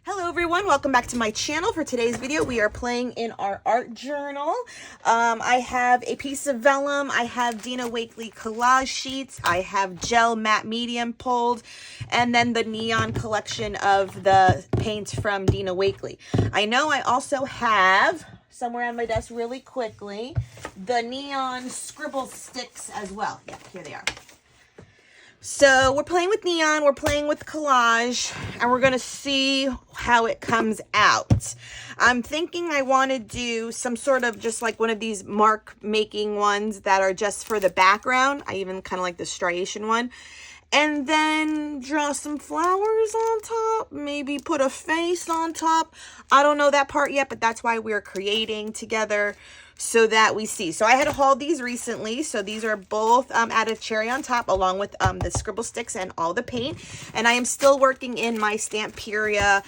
Hello everyone, welcome back to my channel. For today's video, we are playing in our art journal. I have a piece of vellum, I have Dina Wakley collage sheets, I have gel matte medium pulled, and then the neon collection of the paints from Dina Wakley. I know I also have, somewhere on my desk really quickly, the neon scribble sticks as well. Yeah, here they are. So we're playing with neon, we're playing with collage, and we're going to see how it comes out. I'm thinking I want to do some sort of just like one of these mark making ones that are just for the background. I even kind of like the striation one. And then draw some flowers on top, maybe put a face on top. I don't know that part yet, but that's why we're creating together so that we see. So I had hauled these recently. So these are both out of Cherry on Top, along with the scribble sticks and all the paint. And I am still working in my Stamperia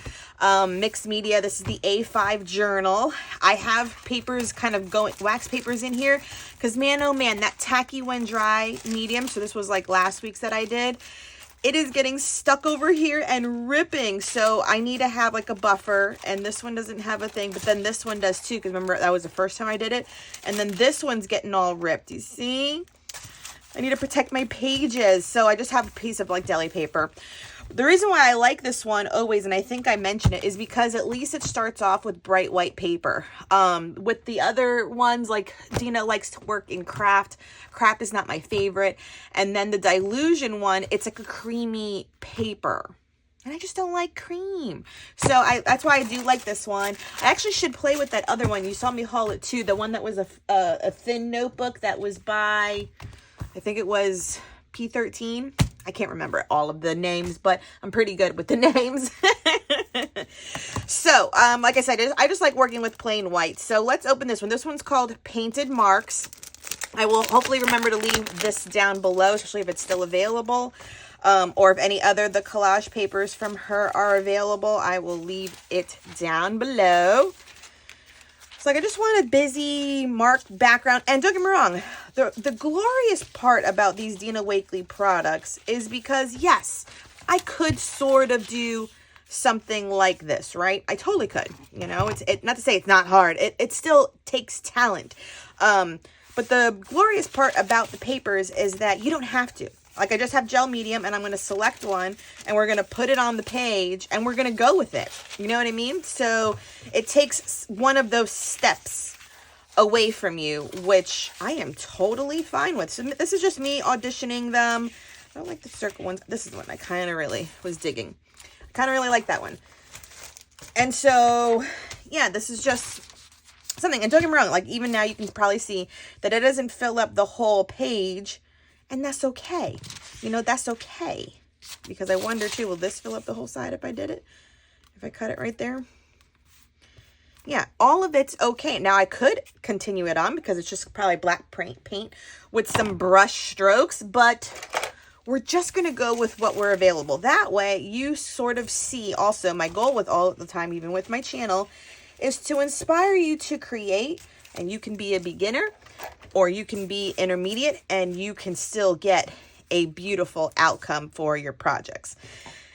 mixed media. This is the A5 journal. I have papers kind of going, wax papers in here, because man, oh man, that tacky when dry medium, so this was like last week's that I did, it is getting stuck over here and ripping. So I need to have like a buffer, and this one doesn't have a thing, but then this one does too, because remember that was the first time I did it. And then this one's getting all ripped. You see? I need to protect my pages, so I just have a piece of like deli paper. The reason why I like this one always, and I think I mentioned it, is because at least it starts off with bright white paper. With the other ones, like Dina likes to work in craft. Craft is not my favorite. And then the Dilution one, it's like a creamy paper. And I just don't like cream. So that's why I do like this one. I actually should play with that other one. You saw me haul it too. The one that was a thin notebook that was by, I think it was P13. I can't remember all of the names, but I'm pretty good with the names. So, like I said, I just like working with plain white. So let's open this one. This one's called Painted Marks. I will hopefully remember to leave this down below, especially if it's still available. Or if any other the collage papers from her are available, I will leave it down below. It's like I just want a busy mark background. And don't get me wrong, the glorious part about these Dina Wakley products is because, yes, I could sort of do something like this, right? I totally could. You know, it's not to say it's not hard. It still takes talent. But the glorious part about the papers is that you don't have to. Like I just have gel medium, and I'm going to select one, and we're going to put it on the page, and we're going to go with it. You know what I mean? So it takes one of those steps away from you, which I am totally fine with. So this is just me auditioning them. I don't like the circle ones. This is the one I kind of really was digging. I kind of really like that one. And so, yeah, this is just something. And don't get me wrong, like even now you can probably see that it doesn't fill up the whole page. And that's okay. You know, that's okay. Because I wonder too, will this fill up the whole side if I did it? If I cut it right there? Yeah, all of it's okay. Now I could continue it on because it's just probably black paint with some brush strokes. But we're just going to go with what we're available. That way you sort of see also my goal with all the time, even with my channel, is to inspire you to create. And you can be a beginner, or you can be intermediate, and you can still get a beautiful outcome for your projects.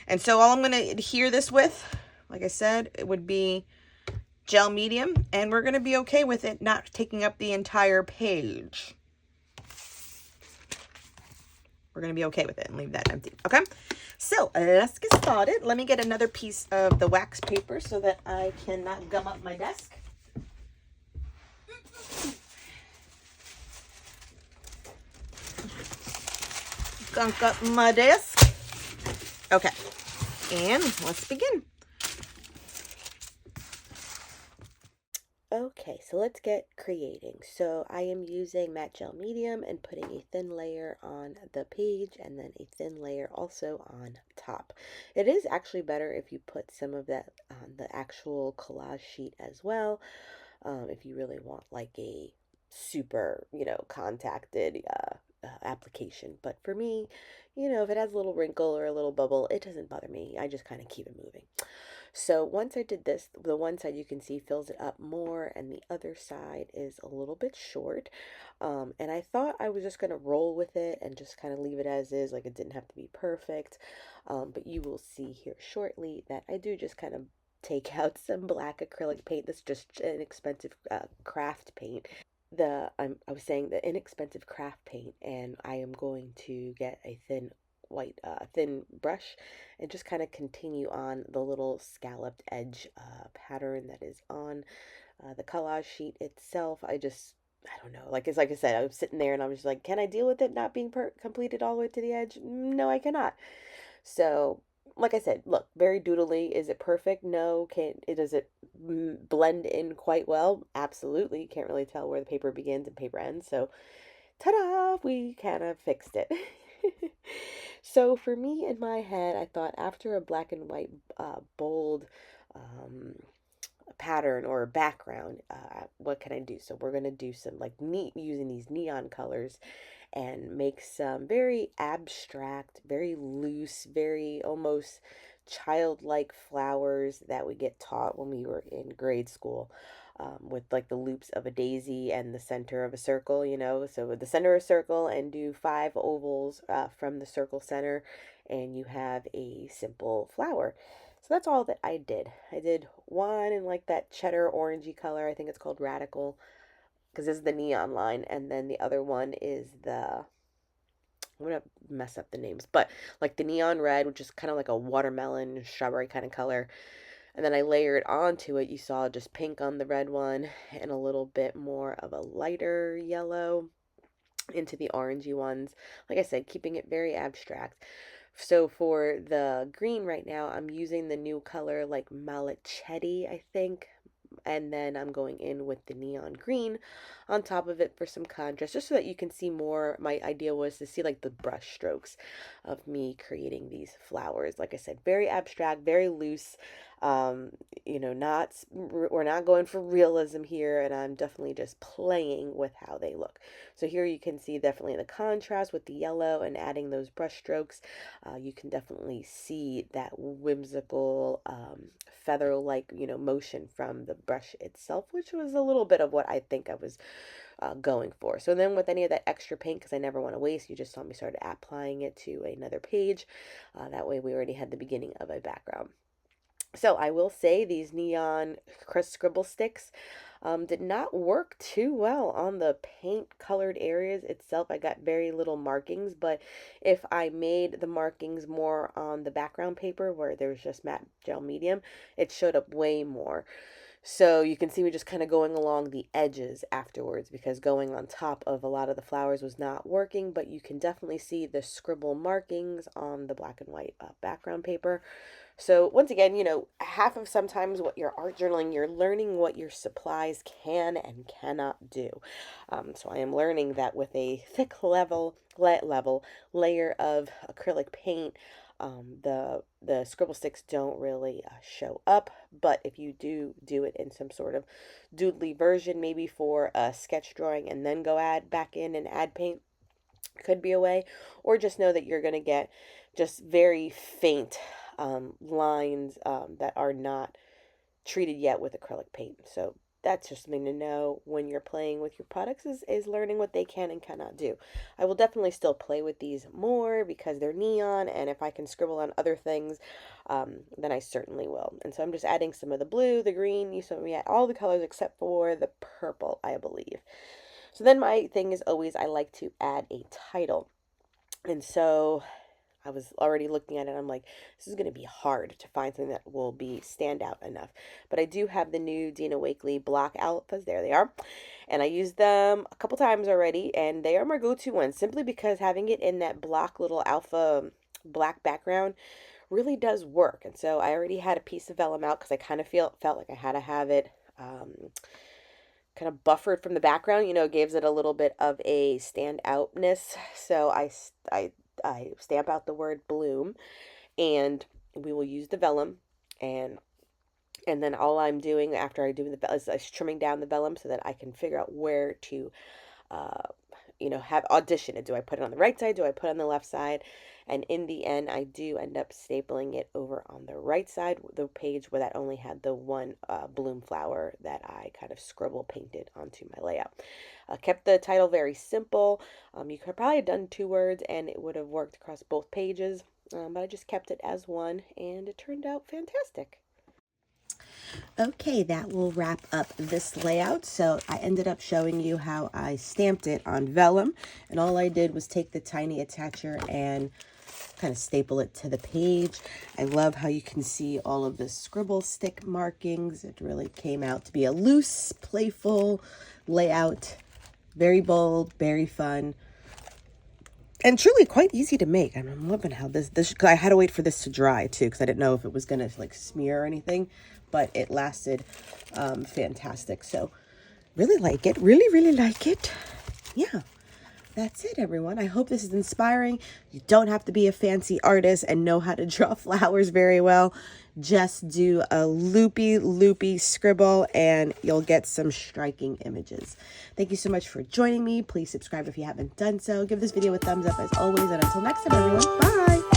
And so all I'm going to adhere this with, like I said, it would be gel medium, and we're going to be okay with it not taking up the entire page. We're going to be okay with it and leave that empty. Okay, so let's get started. Let me get another piece of the wax paper so that I cannot gum up my desk. Gunk up my desk. Okay, and let's begin. Okay, so let's get creating. So I am using matte gel medium and putting a thin layer on the page, and then a thin layer also on top. It is actually better if you put some of that on the actual collage sheet as well, if you really want like a super, you know, contacted application. But for me, you know, if it has a little wrinkle or a little bubble, it doesn't bother me. I just kind of keep it moving. So once I did this, the one side you can see fills it up more, and the other side is a little bit short. And I thought I was just going to roll with it and just kind of leave it as is, like it didn't have to be perfect. But you will see here shortly that I do just kind of take out some black acrylic paint. This is just inexpensive craft paint. I was saying the inexpensive craft paint, and I am going to get a thin brush and just kind of continue on the little scalloped edge pattern that is on the collage sheet itself. I don't know. Like I said, I was sitting there and I was just like, can I deal with it not being completed all the way to the edge? No, I cannot. So, like I said, look, very doodly. Is it perfect? No. Does it blend in quite well? Absolutely. You can't really tell where the paper begins and paper ends. So, ta-da, we kind of fixed it. So for me in my head, I thought after a black and white bold pattern or background, what can I do? So we're going to do some like using these neon colors and make some very abstract, very loose, very almost childlike flowers that we get taught when we were in grade school. With like the loops of a daisy and the center of a circle, So with the center of a circle and do 5 ovals from the circle center, and you have a simple flower. So that's all that I did. I did one in like that cheddar orangey color. I think it's called Radical because this is the neon line. And then the other one is I'm going to mess up the names, but like the neon red, which is kind of like a watermelon strawberry kind of color. And then I layered onto it, you saw just pink on the red one and a little bit more of a lighter yellow into the orangey ones. Like I said, keeping it very abstract. So for the green right now, I'm using the new color like Malichetti, I think. And then I'm going in with the neon green on top of it for some contrast, just so that you can see more. My idea was to see like the brush strokes of me creating these flowers. Like I said, very abstract, very loose. We're not going for realism here, and I'm definitely just playing with how they look. So here you can see definitely the contrast with the yellow and adding those brush strokes. You can definitely see that whimsical feather-like, motion from the brush itself, which was a little bit of what I think I was going for. So then with any of that extra paint, because I never want to waste, you just saw me start applying it to another page. That way we already had the beginning of a background. So I will say these neon scribble sticks did not work too well on the paint colored areas itself. I got very little markings, but if I made the markings more on the background paper where there's just matte gel medium, it showed up way more. So you can see me just kind of going along the edges afterwards, because going on top of a lot of the flowers was not working, but you can definitely see the scribble markings on the black and white background paper. So once again, half of sometimes what you're art journaling, you're learning what your supplies can and cannot do. So I am learning that with a thick layer of acrylic paint, the scribble sticks don't really show up. But if you do it in some sort of doodly version, maybe for a sketch drawing, and then go back in and add paint, could be a way. Or just know that you're going to get just very faint lines that are not treated yet with acrylic paint. So that's just something to know when you're playing with your products, is learning what they can and cannot do. I will definitely still play with these more because they're neon, and if I can scribble on other things, then I certainly will. And so I'm just adding some of the blue, the green, you saw me add all the colors except for the purple, I believe. So then my thing is always I like to add a title. And so I was already looking at it. I'm like, this is going to be hard to find something that will be stand out enough. But I do have the new Dina Wakley block alphas. There they are. And I used them a couple times already. And they are my go-to ones, simply because having it in that block little alpha black background really does work. And so I already had a piece of vellum out because I kind of felt like I had to have it kind of buffered from the background, gives it a little bit of a standoutness. So I stamp out the word bloom, and we will use the vellum, and then all I'm doing after I do the vellum is trimming down the vellum so that I can figure out where to have audition it. Do I put it on the right side? Do I put it on the left side? And in the end, I do end up stapling it over on the right side, the page where that only had the one bloom flower that I kind of scribble painted onto my layout. Kept the title very simple. You could probably have done 2 words and it would have worked across both pages, but I just kept it as one, and it turned out fantastic. Okay, that will wrap up this layout. So I ended up showing you how I stamped it on vellum, and all I did was take the tiny attacher and kind of staple it to the page. I love how you can see all of the scribble stick markings. It really came out to be a loose, playful layout. Very bold, very fun, and truly quite easy to make. I'm loving how this I had to wait for this to dry too, because I didn't know if it was gonna like smear or anything, but it lasted fantastic. So really like it, really like it. Yeah, that's it, everyone. I hope this is inspiring. You don't have to be a fancy artist and know how to draw flowers very well. Just do a loopy scribble and you'll get some striking images. Thank you so much for joining me. Please subscribe if you haven't done so. Give this video a thumbs up as always. And until next time, everyone, bye.